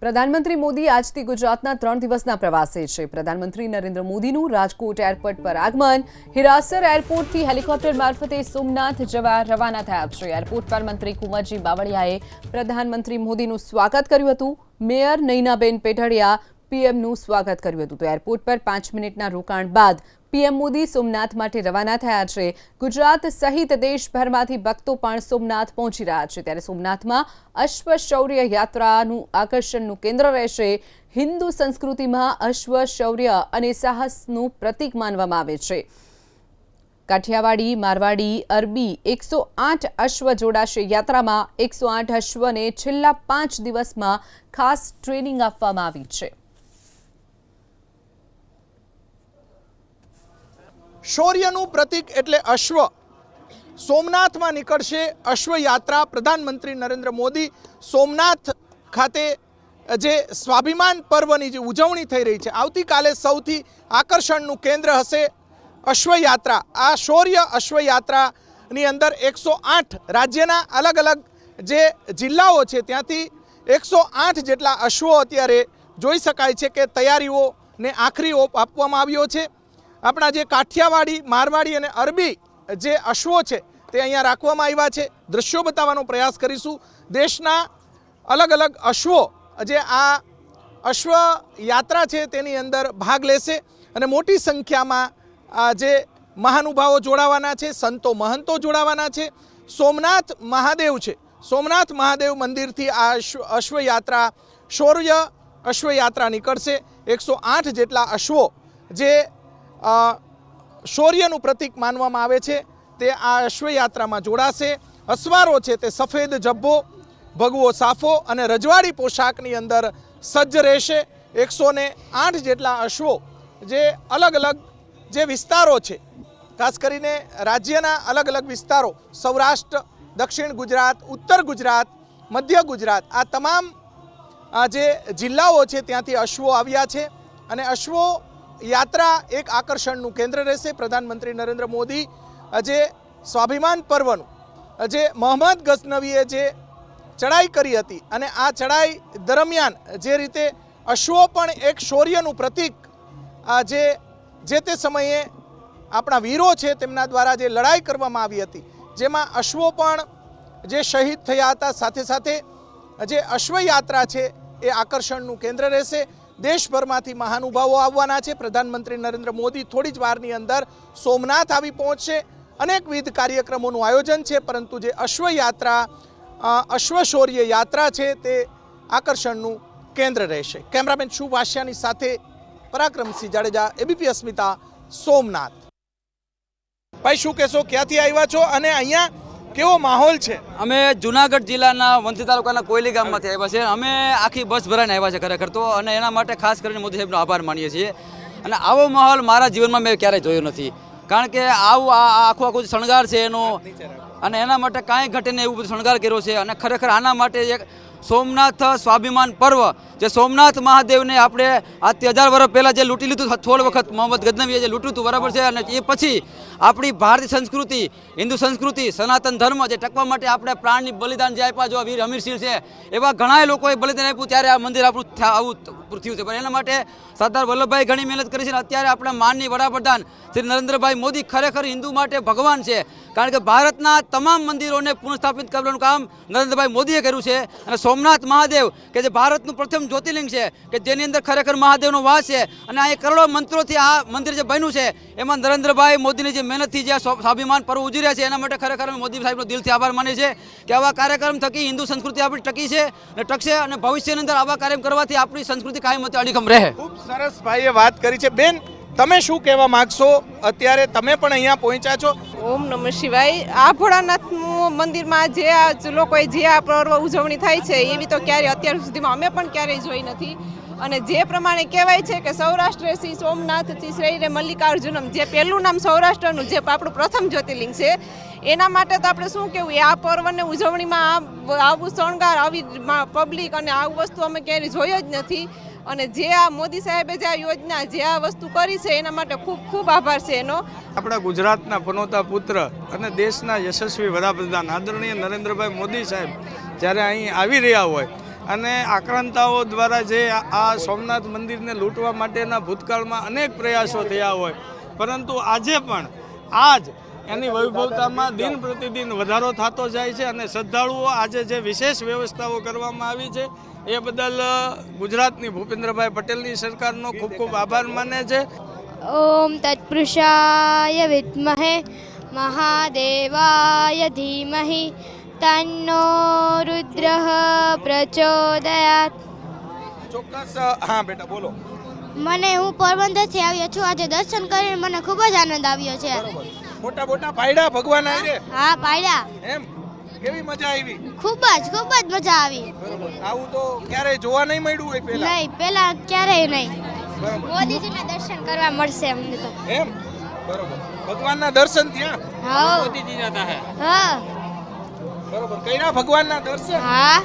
પ્રધાનમંત્રી મોદી આજથી ગુજરાતના 3 દિવસના પ્રવાસે છે। પ્રધાનમંત્રી નરેન્દ્ર મોદીનું રાજકોટ એરપોર્ટ પર આગમન। હિરાસર એરપોર્ટથી હેલિકોપ્ટર મારફતે સોમનાથ જવા રવાના થયા છે। એરપોર્ટ પર મંત્રી કુંવરજી બાવળિયાએ પ્રધાનમંત્રી મોદીનું સ્વાગત કર્યું હતું। મેયર નૈનાબેન પેઢડિયા પીએમનું સ્વાગત કર્યું હતું। તો એરપોર્ટ પર 5 મિનિટના રોકાણ બાદ પીએમ મોદી સોમનાથ માટે રવાના થયા છે। ગુજરાત સહિત દેશભરમાંથી ભક્તો પણ સોમનાથ પહોંચી રહ્યા છે। ત્યારે સોમનાથમાં અશ્વ શૌર્ય યાત્રાનું આકર્ષણનું કેન્દ્ર રહેશે। હિન્દુ સંસ્કૃતિમાં અશ્વ શૌર્ય અને સાહસનું પ્રતીક માનવામાં આવે છે। કાઠિયાવાડી, મારવાડી, અરબી 108 અશ્વ જોડાશે યાત્રામાં। 108 અશ્વને છેલ્લા 5 દિવસમાં ખાસ ટ્રેનિંગ આપવામાં આવી છે। શૌર્યનું પ્રતીક એટલે અશ્વ સોમનાથમાં નીકળશે અશ્વ યાત્રા। પ્રધાનમંત્રી નરેન્દ્ર મોદી સોમનાથ ખાતે જે સ્વાભિમાન પર્વની જે ઉજવણી થઈ રહી છે, આવતીકાલે સૌથી આકર્ષણનું કેન્દ્ર હશે અશ્વયાત્રા। આ શૌર્ય અશ્વયાત્રાની અંદર 108 રાજ્યના અલગ અલગ જે જિલ્લાઓ છે ત્યાંથી 108 જેટલા અશ્વો અત્યારે જોઈ શકાય છે કે તૈયારીઓને આખરી ઓપ આપવામાં આવ્યો છે। આપણા જે કાઠિયાવાડી, મારવાડી અને અરબી જે અશ્વો છે તે અહીંયા રાખવામાં આવ્યા છે। દ્રશ્યો બતાવવાનો પ્રયાસ કરીશું। દેશના અલગ અલગ અશ્વો જે આ અશ્વ યાત્રા છે તેની અંદર ભાગ લેશે અને મોટી સંખ્યામાં જે મહાનુભાવો જોડાવાના છે, સંતો મહંતો જોડાવાના છે। સોમનાથ મહાદેવ છે, સોમનાથ મહાદેવ મંદિરથી આ અશ્વયાત્રા શૌર્ય અશ્વયાત્રા નીકળશે। 108 જેટલા અશ્વો જે શૌર્યનું પ્રતીક માનવામાં આવે છે તે આ અશ્વયાત્રામાં જોડાશે। અસવારો છે તે સફેદ જબ્બો, ભગવો સાફો અને રજવાડી પોશાકની અંદર સજ્જ રહેશે। 108 જેટલા અશ્વો જે અલગ અલગ જે વિસ્તારો છે, ખાસ કરીને રાજ્યના અલગ અલગ વિસ્તારો, સૌરાષ્ટ્ર, દક્ષિણ ગુજરાત, ઉત્તર ગુજરાત, મધ્ય ગુજરાત, આ તમામ જે જિલ્લાઓ છે ત્યાંથી અશ્વો આવ્યા છે અને અશ્વો યાત્રા એક આકર્ષણનું કેન્દ્ર રહેશે। પ્રધાનમંત્રી નરેન્દ્ર મોદી જે સ્વાભિમાન પર્વનું જે મોહમ્મદ ગઝનવીએ જે ચડાઈ કરી હતી અને આ ચડાઈ દરમિયાન જે રીતે અશ્વો પણ એક શૌર્યનું પ્રતીક જે તે સમયે આપણા વીરો છે તેમના દ્વારા જે લડાઈ કરવામાં આવી હતી, જેમાં અશ્વો પણ જે શહીદ થયા હતા, સાથે સાથે જે અશ્વયાત્રા છે એ આકર્ષણનું કેન્દ્ર રહેશે। દેશભરમાંથી મહાનુભાવો આવવાના છે। પ્રધાનમંત્રી નરેન્દ્ર મોદી થોડી જ વારની અંદર સોમનાથ આવી પહોંચશે। અનેકવિધ કાર્યક્રમોનું આયોજન છે, પરંતુ જે અશ્વયાત્રા અશ્વ શૌર્ય યાત્રા છે તે આકર્ષણનું કેન્દ્ર રહેશે। કેમેરામેન શુભ વાસિયાની સાથે પરાક્રમસિંહ જાડેજા, એબીપી અસ્મિતા, સોમનાથ। ભાઈ, શું કહેશો, ક્યાંથી આવ્યા છો અને અહીંયા કેવો માહોલ છે? અમે જુનાગઢ જિલ્લાના વંથલી તાલુકાના કોયલી ગામમાંથી આવ્યા છે। અમે આખી બસ ભરાઈને આવ્યા છે ખરેખર તો, અને એના માટે ખાસ કરીને મોદી સાહેબનો આભાર માનીએ છીએ। અને આવો માહોલ મારા જીવનમાં મેં ક્યારેય જોયો નથી, કારણ કે આવું આખું શણગાર છે એનો, અને એના માટે કાંઈ ઘટે ને એવું બધું શણગાર કર્યો છે। અને ખરેખર આના માટે એક સોમનાથ સ્વાભિમાન પર્વ, જે સોમનાથ મહાદેવને આપણે આજથી 1000 વર્ષ પહેલાં જે લૂંટી લીધું 16 વખત મોહમ્મદ ગઝનવીએ જે લૂંટ્યું હતું, બરાબર છે, અને એ પછી આપણી ભારતીય સંસ્કૃતિ, હિન્દુ સંસ્કૃતિ, સનાતન ધર્મ જે ટકવા માટે આપણે પ્રાણની બલિદાન જે આપ્યા, જો વીર હમીરસિંહ છે એવા ઘણા લોકોએ બલિદાન આપ્યું, ત્યારે આ મંદિર આપણું આવું થયું છે। પણ એના માટે સરદાર વલ્લભભાઈ ઘણી મહેનત કરી છે અને અત્યારે આપણા માનનીય વડાપ્રધાન શ્રી નરેન્દ્રભાઈ મોદી ખરેખર હિન્દુ માટે ભગવાન છે, કારણ કે ભારતના તમામ મંદિરોને પુનઃસ્થાપિત કરવાનું કામ નરેન્દ્રભાઈ મોદીએ કર્યું છે। અને સોમનાથ મહાદેવ કે જે ભારતનું પ્રથમ જ્યોતિર્લિંગ છે, કે જેની અંદર ખરેખર મહાદેવનો વાસ છે, અને આ કરોડો મંત્રોથી આ મંદિર જે બન્યું છે, એમાં નરેન્દ્રભાઈ મોદીની જે મહેનતથી જે સ્વાભિમાન પર્વ ઉજવી રહ્યા છે, એના માટે ખરેખર મોદી સાહેબનો દિલથી આભાર માનીએ છીએ કે આવા કાર્યક્રમ થકી હિન્દુ સંસ્કૃતિ આપણી ટકી છે અને ટકશે, અને ભવિષ્યની અંદર આવા કાર્યક્રમ કરવાથી આપણી સંસ્કૃતિ કાયમ અડીખમ રહે। ખૂબ સરસ ભાઈએ વાત કરી છે। બેન, તમે શું કહેવા માંગશો? અત્યારે તમે પણ અહીંયા પહોંચ્યા છો। ઓમ નમઃ શિવાય। આ ભોળાનાથ મંદિરમાં જે આ લોકોએ જે આ પર્વ ઉજવણી થાય છે એવી તો ક્યારે અત્યાર સુધીમાં અમે પણ ક્યારેય જોઈ નથી। અને જે પ્રમાણે કહેવાય છે કે સૌરાષ્ટ્ર શ્રી સોમનાથ શ્રી રે મલ્લિકાર્જુનમ, જે પહેલું નામ સૌરાષ્ટ્રનું જે આપણું પ્રથમ જ્યોતિર્લિંગ છે, એના માટે તો આપણે શું કહેવું, આ પર્વને ઉજવણીમાં આવું શણગાર, આવી પબ્લિક અને આવું વસ્તુ અમે ક્યારેય જોઈ જ નથી। અને જે આ મોદી સાહેબે જે આ યોજના, જે આ વસ્તુ કરી છે, એના માટે ખૂબ ખૂબ આભાર છે એનો। આપણા ગુજરાતના પનોતા પુત્ર અને દેશના યશસ્વી વડાપ્રધાન આદરણીય નરેન્દ્રભાઈ મોદી સાહેબ જ્યારે અહીં આવી રહ્યા હોય અને આક્રાંતાઓ દ્વારા જે આ સોમનાથ મંદિરને લૂંટવા માટેના ભૂતકાળમાં અનેક પ્રયાસો થયા હોય, પરંતુ આજે પણ આજ એની વૈભવતામાં દિન પ્રતિદિન વધારો થતો જાય છે અને શ્રદ્ધાળુઓ આજે જે વિશેષ વ્યવસ્થાઓ કરવામાં આવી છે એ બદલ ગુજરાતની ભૂપેન્દ્રભાઈ પટેલની સરકારનો ખૂબ ખૂબ આભાર માને છે. ઓમ તત્પુરુષાય વિદ્મહે મહાદેવાય ધીમહિ તન્નો રુદ્રઃ પ્રચોદયાત. ચોક્કસ. હા બેટા બોલો. મને હું પોરબંદરથી આવ્યો છું. આજે દર્શન કરીને મને ખૂબ જ આનંદ આવ્યો છે. મોટા મોટા પાયડા ભગવાન આયરે હા, પાડ્યા. એમ કેવી મજા આવી? ખૂબ જ મજા આવી. આવું તો ક્યારેય જોવા નહીં મળ્યું હોય પહેલા. નહીં, પેલા ક્યારેય નહીં. બરોબર. મોદીજીના દર્શન કરવા મળશે અમને તો. એમ બરોબર. ભગવાનના દર્શન ત્યાં હા, મોદીજીના હતા. હા, બરોબર. કર્યા ભગવાનના દર્શન? હા.